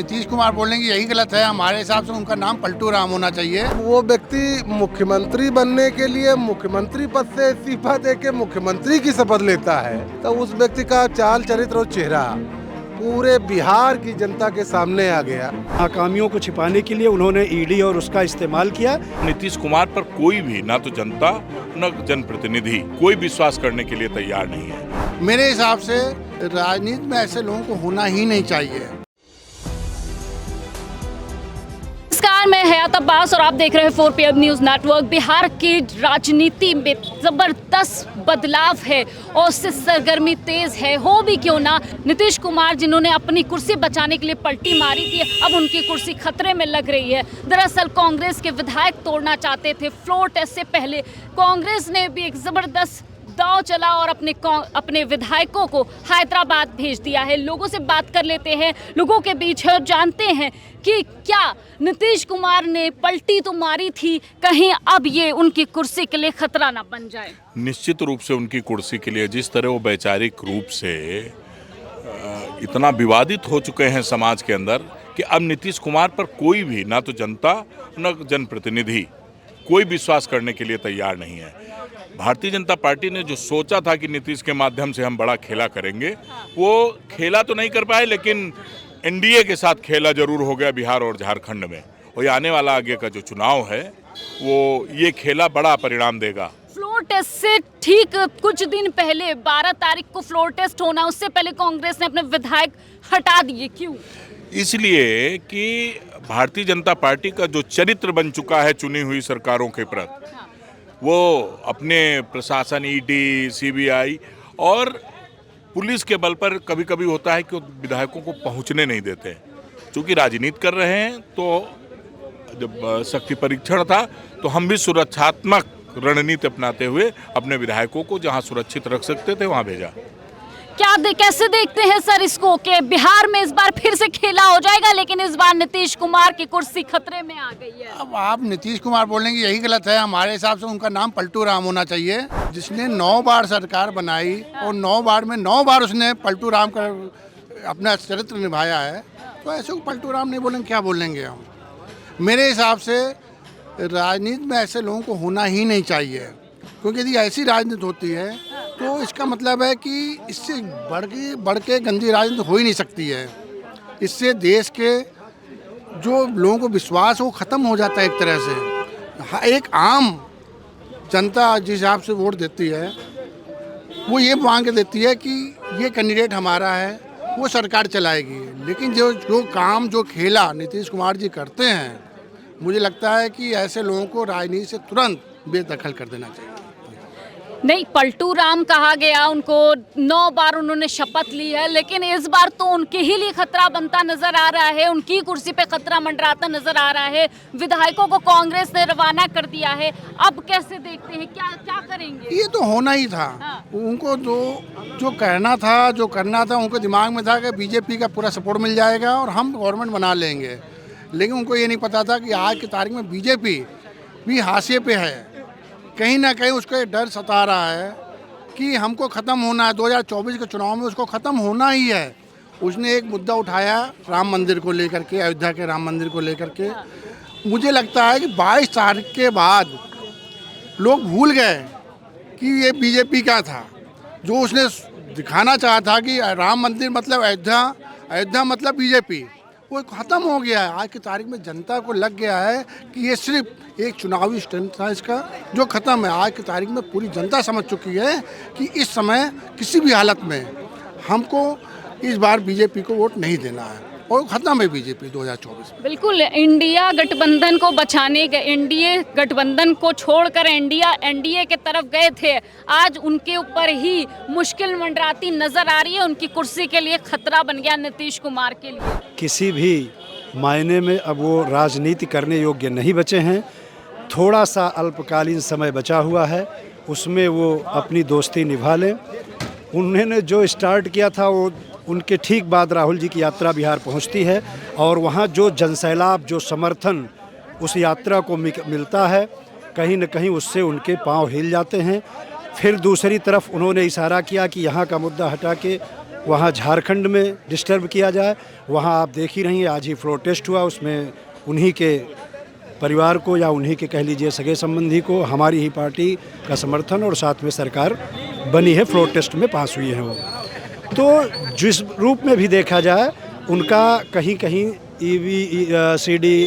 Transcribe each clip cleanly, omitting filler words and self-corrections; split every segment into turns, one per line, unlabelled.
नीतीश कुमार बोलेंगे यही गलत है। हमारे हिसाब से उनका नाम पलटू राम होना चाहिए।
वो व्यक्ति मुख्यमंत्री बनने के लिए मुख्यमंत्री पद से इस्तीफा देके मुख्यमंत्री की शपथ लेता है, तो उस व्यक्ति का चाल चरित्र और चेहरा पूरे बिहार की जनता के सामने आ गया।
नाकामियों को छिपाने के लिए उन्होंने ईडी और उसका इस्तेमाल किया।
नीतीश कुमार पर कोई भी, ना तो जनता न जनप्रतिनिधि, कोई विश्वास करने के लिए तैयार नहीं है।
मेरे हिसाब से राजनीति में ऐसे लोगों को होना ही नहीं चाहिए।
नमस्कार, मैं हयात अब्बास और आप देख रहे हैं 4PM न्यूज़ नेटवर्क। बिहार की राजनीति में ज़बरदस्त बदलाव है और उससे सरगर्मी तेज है। हो भी क्यों ना, नीतीश कुमार जिन्होंने अपनी कुर्सी बचाने के लिए पलटी मारी थी, अब उनकी कुर्सी खतरे में लग रही है। दरअसल कांग्रेस के विधायक तोड़ना चाहते थे। फ्लोर टेस्ट से पहले कांग्रेस ने भी एक ज़बरदस्त दांव चला और अपने विधायकों को हैदराबाद भेज दिया है। लोगों से बात कर लेते हैं, लोगों के बीच है और जानते हैं कि क्या नीतीश कुमार ने पलटी तो मारी थी, कहीं अब ये उनकी कुर्सी के लिए खतरा ना बन जाए।
निश्चित रूप से उनकी कुर्सी के लिए, जिस तरह वो वैचारिक रूप से इतना विवादित हो चुके हैं समाज के अंदर कि अब नीतीश कुमार पर कोई भी, ना तो जनता न जनप्रतिनिधि, कोई विश्वास करने के लिए तैयार नहीं है। भारतीय जनता पार्टी ने जो सोचा था कि नीतीश के माध्यम से हम बड़ा खेला करेंगे, वो खेला तो नहीं कर पाए, लेकिन एनडीए के साथ खेला जरूर हो गया बिहार और झारखंड में। और ये आने वाला आगे का जो चुनाव है, वो ये खेला बड़ा परिणाम देगा।
फ्लोर टेस्ट से ठीक कुछ दिन पहले 12 तारीख को फ्लोर टेस्ट होना, उससे पहले कांग्रेस ने अपने विधायक हटा दिए। क्यों?
इसलिए कि भारतीय जनता पार्टी का जो चरित्र बन चुका है चुनी हुई सरकारों के प्रति, वो अपने प्रशासन, ईडी, सीबीआई और पुलिस के बल पर कभी कभी होता है कि वो विधायकों को पहुंचने नहीं देते। चूँकि राजनीति कर रहे हैं, तो जब शक्ति परीक्षण था तो हम भी सुरक्षात्मक रणनीति अपनाते हुए अपने विधायकों को जहां सुरक्षित रख सकते थे वहां भेजा।
कैसे देखते हैं सर इसको कि बिहार में इस बार फिर से खेला हो जाएगा, लेकिन इस बार नीतीश कुमार की कुर्सी खतरे में आ गई है?
अब आप नीतीश कुमार बोलेंगे यही गलत है। हमारे हिसाब से उनका नाम पलटू राम होना चाहिए। जिसने 9 बार सरकार बनाई और 9 बार में 9 बार उसने पलटू राम का अपना चरित्र निभाया है, तो ऐसे को पलटू राम नहीं बोलेंगे, क्या बोलेंगे हम? मेरे हिसाब से राजनीति में ऐसे लोगों को होना ही नहीं चाहिए, क्योंकि यदि ऐसी राजनीति होती है तो इसका मतलब है कि इससे बढ़ के गंदी राजनीति हो ही नहीं सकती है। इससे देश के जो लोगों को विश्वास है वो ख़त्म हो जाता है एक तरह से। एक आम जनता जिस हिसाब से वोट देती है, वो ये मांग के देती है कि ये कैंडिडेट हमारा है, वो सरकार चलाएगी। लेकिन जो काम, जो खेला नीतीश कुमार जी करते हैं, मुझे लगता है कि ऐसे लोगों को राजनीति से तुरंत बेदखल कर देना चाहिए।
नहीं, पलटू राम कहा गया उनको, 9 बार उन्होंने शपथ ली है, लेकिन इस बार तो उनके ही लिए खतरा बनता नजर आ रहा है। उनकी कुर्सी पे खतरा मंडराता नजर आ रहा है। विधायकों को कांग्रेस ने रवाना कर दिया है। अब कैसे देखते हैं, क्या करेंगे?
ये तो होना ही था। उनको जो कहना था, जो करना था, उनके दिमाग में था कि बीजेपी का पूरा सपोर्ट मिल जाएगा और हम गवर्नमेंट बना लेंगे। लेकिन उनको ये नहीं पता था कि आज की तारीख में बीजेपी भी हाशिए पे है। कहीं ना कहीं उसको ये डर सता रहा है कि हमको ख़त्म होना है। 2024 के चुनाव में उसको ख़त्म होना ही है। उसने एक मुद्दा उठाया राम मंदिर को लेकर के, अयोध्या के राम मंदिर को लेकर के। मुझे लगता है कि 22 तारीख के बाद लोग भूल गए कि ये बीजेपी का था। जो उसने दिखाना चाहा था कि राम मंदिर मतलब अयोध्या, अयोध्या मतलब बीजेपी, वो ख़त्म हो गया है। आज की तारीख में जनता को लग गया है कि ये सिर्फ एक चुनावी स्टंट था इसका, जो ख़त्म है। आज की तारीख में पूरी जनता समझ चुकी है कि इस समय किसी भी हालत में हमको इस बार बीजेपी को वोट नहीं देना है और ख़त्म है बीजेपी 2024 में।
बिल्कुल, इंडिया गठबंधन को बचाने के, एनडीए गठबंधन को छोड़कर एनडीए के तरफ गए थे। आज उनके ऊपर ही मुश्किल मंडराती नजर आ रही है। उनकी कुर्सी के लिए खतरा बन गया नीतीश कुमार के लिए।
किसी भी मायने में अब वो राजनीति करने योग्य नहीं बचे हैं। थोड़ा सा अल्पकालीन समय बचा हुआ है, उसमें वो अपनी दोस्ती निभा लें। उन्होंने जो स्टार्ट किया था, वो उनके ठीक बाद राहुल जी की यात्रा बिहार पहुंचती है और वहां जो जनसैलाब, जो समर्थन उस यात्रा को मिलता है, कहीं न कहीं उससे उनके पांव हिल जाते हैं। फिर दूसरी तरफ उन्होंने इशारा किया कि यहाँ का मुद्दा हटा के वहाँ झारखंड में डिस्टर्ब किया जाए। वहाँ आप देख ही रही हैं, आज ही फ्लोर टेस्ट हुआ, उसमें उन्हीं के परिवार को या उन्हीं के कह लीजिए सगे संबंधी को हमारी ही पार्टी का समर्थन और साथ में सरकार बनी है, फ्लोर टेस्ट में पास हुई है वो। तो जिस रूप में भी देखा जाए उनका कहीं कहीं ED,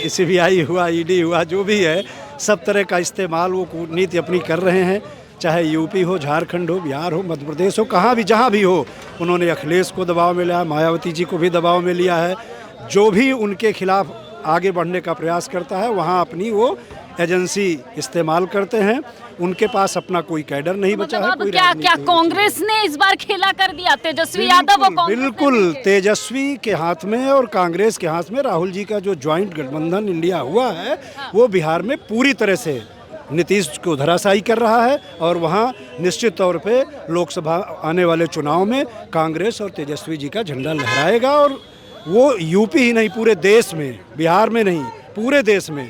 CBI हुआ, ED हुआ, जो भी है सब तरह का इस्तेमाल वो कूटनीति अपनी कर रहे हैं, चाहे यूपी हो, झारखंड हो, बिहार हो, मध्य प्रदेश हो, कहाँ भी जहाँ भी हो। उन्होंने अखिलेश को दबाव में लिया, मायावती जी को भी दबाव में लिया है। जो भी उनके खिलाफ आगे बढ़ने का प्रयास करता है वहाँ अपनी वो एजेंसी इस्तेमाल करते हैं। उनके पास अपना कोई कैडर नहीं बचा है। कोई
क्या क्या कांग्रेस ने इस बार खेला कर दिया? तेजस्वी यादव और कांग्रेस
बिल्कुल तेजस्वी के हाथ में और कांग्रेस के हाथ में राहुल जी का जो ज्वाइंट गठबंधन इंडिया हुआ है वो बिहार में पूरी तरह से नीतीश को धराशायी कर रहा है। और वहाँ निश्चित तौर पे लोकसभा आने वाले चुनाव में कांग्रेस और तेजस्वी जी का झंडा लहराएगा। और वो यूपी ही नहीं, पूरे देश में, बिहार में नहीं, पूरे देश में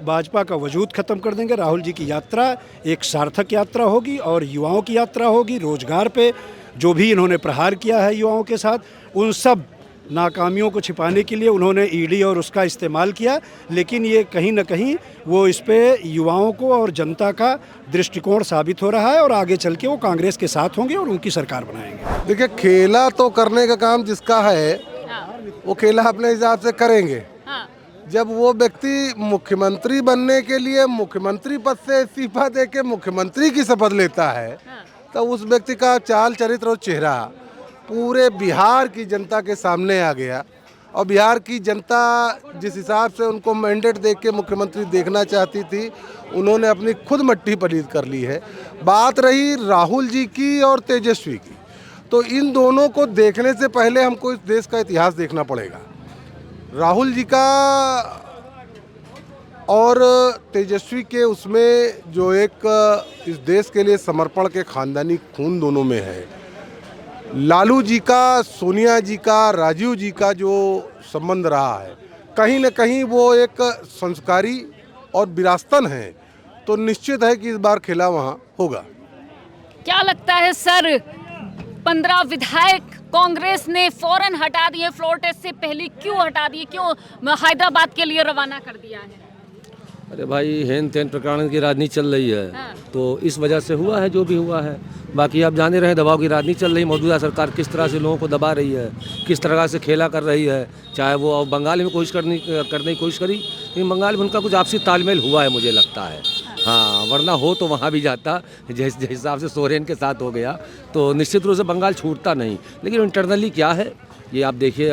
भाजपा का वजूद खत्म कर देंगे। राहुल जी की यात्रा एक सार्थक यात्रा होगी और युवाओं की यात्रा होगी। रोजगार पे जो भी इन्होंने प्रहार किया है युवाओं के साथ, उन सब नाकामियों को छिपाने के लिए उन्होंने ED और उसका इस्तेमाल किया। लेकिन ये कहीं ना कहीं वो इस पे युवाओं को और जनता का दृष्टिकोण साबित हो रहा है और आगे चल के वो कांग्रेस के साथ होंगे और उनकी सरकार बनाएंगे।
देखिए, खेला तो करने का काम जिसका है वो खेला अपने हिसाब से करेंगे। जब वो व्यक्ति मुख्यमंत्री बनने के लिए मुख्यमंत्री पद से इस्तीफा देके मुख्यमंत्री की शपथ लेता है तो उस व्यक्ति का चाल चरित्र और चेहरा पूरे बिहार की जनता के सामने आ गया। और बिहार की जनता जिस हिसाब से उनको मैंडेट देख के मुख्यमंत्री देखना चाहती थी, उन्होंने अपनी खुद मट्टी पलीद कर ली है। बात रही राहुल जी की और तेजस्वी की, तो इन दोनों को देखने से पहले हमको इस देश का इतिहास देखना पड़ेगा। राहुल जी का और तेजस्वी के उसमें जो एक इस देश के लिए समर्पण के खानदानी खून दोनों में है। लालू जी का, सोनिया जी का, राजीव जी का जो संबंध रहा है, कहीं न कहीं वो एक संस्कारी और विरासतन है। तो निश्चित है कि इस बार खेला वहाँ होगा।
क्या लगता है सर, 15 विधायक कांग्रेस ने फौरन हटा दिए, फ्लोर टेस्ट से पहले क्यों हटा दिए? क्यों हैदराबाद के लिए रवाना कर दिया है?
अरे भाई, हेन तेन प्रकरण की राजनीति चल रही है। तो इस वजह से हुआ है जो भी हुआ है। बाकी आप जाने रहे दबाव की राजनीति चल रही है। मौजूदा सरकार किस तरह से लोगों को दबा रही है, किस तरह से खेला कर रही है। चाहे वो बंगाल में करने की कोशिश करी, लेकिन बंगाल में उनका कुछ आपसी तालमेल हुआ है मुझे लगता है। हाँ, वरना हो तो वहाँ भी जाता, जिस हिसाब से सोरेन के साथ हो गया तो निश्चित रूप से बंगाल छूटता नहीं। लेकिन इंटरनली क्या है ये आप देखिए,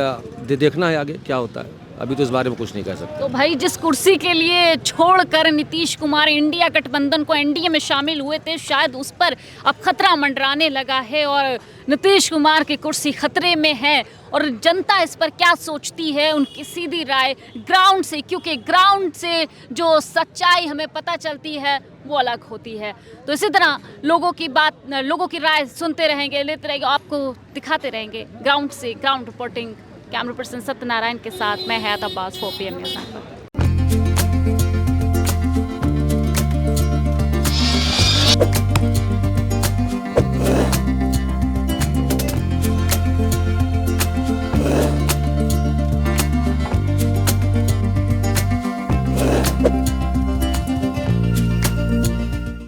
देखना है आगे क्या होता है। अभी तो इस बारे में कुछ नहीं कह सकते।
तो भाई, जिस कुर्सी के लिए छोड़कर नीतीश कुमार इंडिया गठबंधन को NDA में शामिल हुए थे, शायद उस पर अब खतरा मंडराने लगा है और नीतीश कुमार की कुर्सी खतरे में है। और जनता इस पर क्या सोचती है, उनकी सीधी राय ग्राउंड से, क्योंकि ग्राउंड से जो सच्चाई हमें पता चलती है वो अलग होती है। तो इसी तरह लोगों की बात, लोगों की राय सुनते रहेंगे, लेते रहेंगे, आपको दिखाते रहेंगे ग्राउंड से। Ground reporting camera person Satyanarayan के साथ मैं हयात अब्बास, 4 PM न्यूज़।